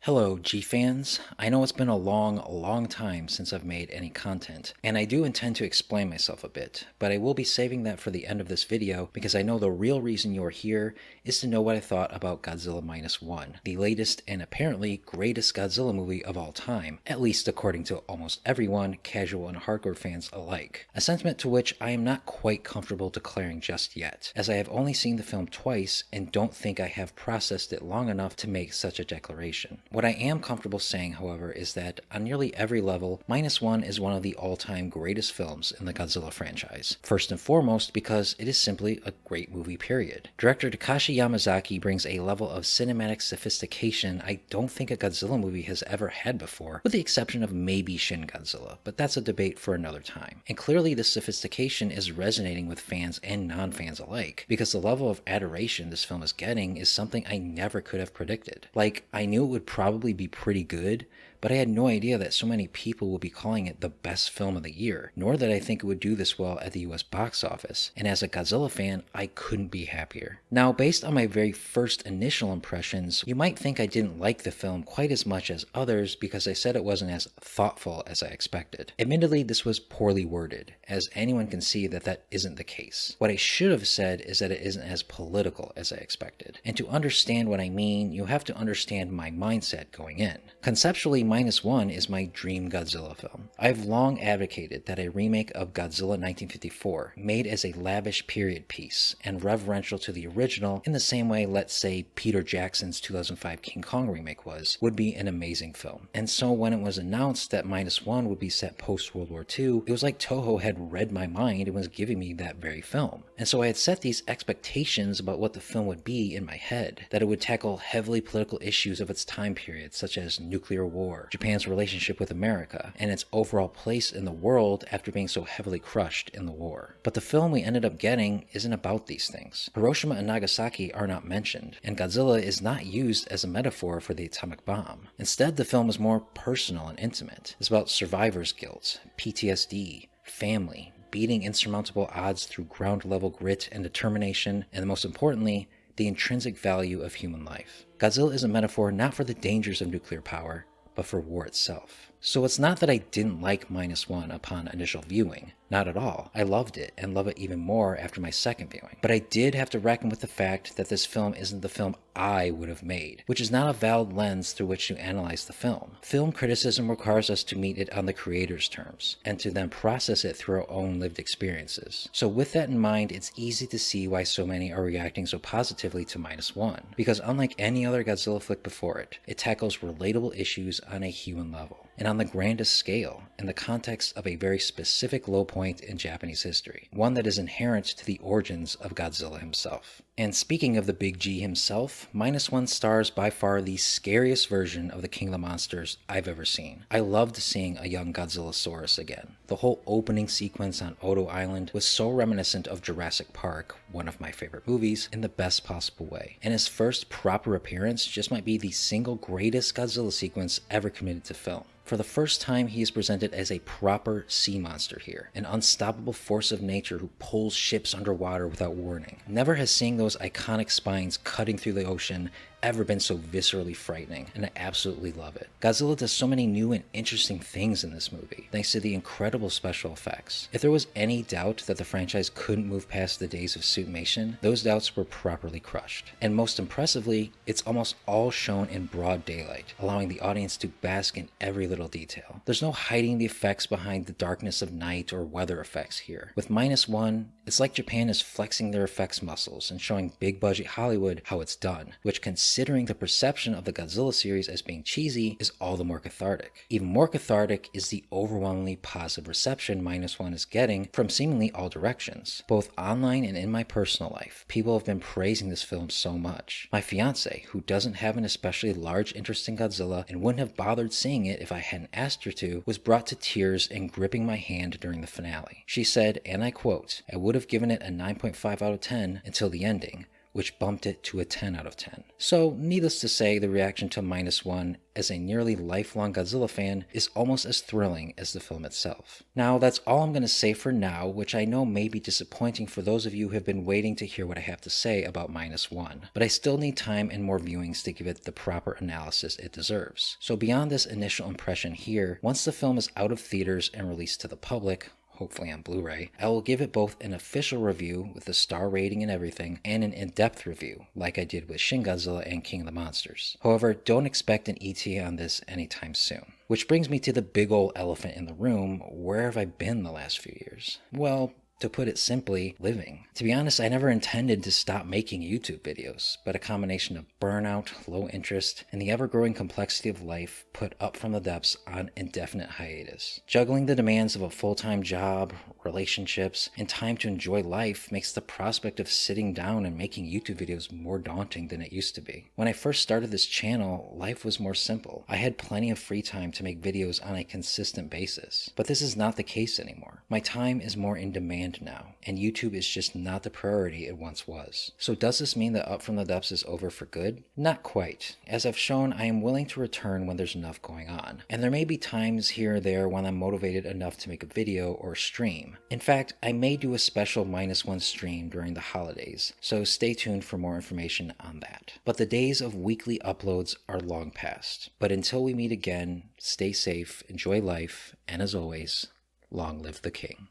Hello, G-fans. I know it's been a long time since I've made any content, and I do intend to explain myself a bit, but I will be saving that for the end of this video because I know the real reason you're here is to know what I thought about Godzilla Minus One, the latest and apparently greatest Godzilla movie of all time, at least according to almost everyone, casual and hardcore fans alike. A sentiment to which I am not quite comfortable declaring just yet, as I have only seen the film twice and don't think I have processed it long enough to make such a declaration. What I am comfortable saying, however, is that on nearly every level, Minus One is one of the all-time greatest films in the Godzilla franchise. First and foremost because it is simply a great movie, period. Director Takashi Yamazaki brings a level of cinematic sophistication I don't think a Godzilla movie has ever had before, with the exception of maybe Shin Godzilla, but that's a debate for another time. And clearly this sophistication is resonating with fans and non-fans alike, because the level of adoration this film is getting is something I never could have predicted. Like, I knew it would probably be pretty good, but I had no idea that so many people would be calling it the best film of the year, nor that I think it would do this well at the US box office, and as a Godzilla fan, I couldn't be happier. Now, based on my very first initial impressions, you might think I didn't like the film quite as much as others because I said it wasn't as thoughtful as I expected. Admittedly, this was poorly worded, as anyone can see that that isn't the case. What I should have said is that it isn't as political as I expected. And to understand what I mean, you have to understand my mindset going in. Conceptually, Minus One is my dream Godzilla film. I've long advocated that a remake of Godzilla 1954, made as a lavish period piece and reverential to the original in the same way, let's say, Peter Jackson's 2005 King Kong remake was, would be an amazing film. And so when it was announced that Minus One would be set post-World War II, it was like Toho had read my mind and was giving me that very film. And so I had set these expectations about what the film would be in my head, that it would tackle heavily political issues of its time period, such as nuclear war, Japan's relationship with America, and its overall place in the world after being so heavily crushed in the war. But the film we ended up getting isn't about these things. Hiroshima and Nagasaki are not mentioned, and Godzilla is not used as a metaphor for the atomic bomb. Instead, the film is more personal and intimate. It's about survivor's guilt, PTSD, family, beating insurmountable odds through ground-level grit and determination, and most importantly, the intrinsic value of human life. Godzilla is a metaphor not for the dangers of nuclear power, but for war itself. So it's not that I didn't like Minus One upon initial viewing. Not at all. I loved it, and love it even more after my second viewing. But I did have to reckon with the fact that this film isn't the film I would have made, which is not a valid lens through which to analyze the film. Film criticism requires us to meet it on the creator's terms, and to then process it through our own lived experiences. So with that in mind, it's easy to see why so many are reacting so positively to Minus One, because unlike any other Godzilla flick before it, it tackles relatable issues on a human level, and on the grandest scale, in the context of a very specific low point in Japanese history, one that is inherent to the origins of Godzilla himself. And speaking of the Big G himself, Minus One stars by far the scariest version of the King of the Monsters I've ever seen. I loved seeing a young Godzillasaurus again. The whole opening sequence on Odo Island was so reminiscent of Jurassic Park, one of my favorite movies, in the best possible way. And his first proper appearance just might be the single greatest Godzilla sequence ever committed to film. For the first time, he is presented as a proper sea monster here, an unstoppable force of nature who pulls ships underwater without warning. Never has seeing those iconic spines cutting through the ocean ever been so viscerally frightening, and I absolutely love it. Godzilla does so many new and interesting things in this movie, thanks to the incredible special effects. If there was any doubt that the franchise couldn't move past the days of suitmation, those doubts were properly crushed. And most impressively, it's almost all shown in broad daylight, allowing the audience to bask in every little detail. There's no hiding the effects behind the darkness of night or weather effects here. With Minus One, it's like Japan is flexing their effects muscles and showing big budget Hollywood how it's done, which considering the perception of the Godzilla series as being cheesy is all the more cathartic. Even more cathartic is the overwhelmingly positive reception Minus One is getting from seemingly all directions. Both online and in my personal life, people have been praising this film so much. My fiance, who doesn't have an especially large interest in Godzilla and wouldn't have bothered seeing it if I hadn't asked her to, was brought to tears and gripping my hand during the finale. She said, and I quote, "I would have given it a 9.5 out of 10 until the ending, which bumped it to a 10 out of 10. So, needless to say, the reaction to Minus One as a nearly lifelong Godzilla fan is almost as thrilling as the film itself. Now, that's all I'm going to say for now, which I know may be disappointing for those of you who have been waiting to hear what I have to say about Minus One, but I still need time and more viewings to give it the proper analysis it deserves. So beyond this initial impression here, once the film is out of theaters and released to the public, hopefully on Blu-ray, I will give it both an official review with a star rating and everything, and an in-depth review, like I did with Shin Godzilla and King of the Monsters. However, don't expect an ETA on this anytime soon. Which brings me to the big ol' elephant in the room: where have I been the last few years? Well, to put it simply, living. To be honest, I never intended to stop making YouTube videos, but a combination of burnout, low interest, and the ever-growing complexity of life put Up From the Depths on indefinite hiatus. Juggling the demands of a full-time job, relationships, and time to enjoy life makes the prospect of sitting down and making YouTube videos more daunting than it used to be. When I first started this channel, life was more simple. I had plenty of free time to make videos on a consistent basis, but this is not the case anymore. My time is more in demand now, and YouTube is just not the priority it once was. So does this mean that Up From the Depths is over for good? Not quite. As I've shown, I am willing to return when there's enough going on, and there may be times here or there when I'm motivated enough to make a video or stream. In fact, I may do a special Minus One stream during the holidays, so stay tuned for more information on that. But the days of weekly uploads are long past. But until we meet again, stay safe, enjoy life, and as always, long live the king.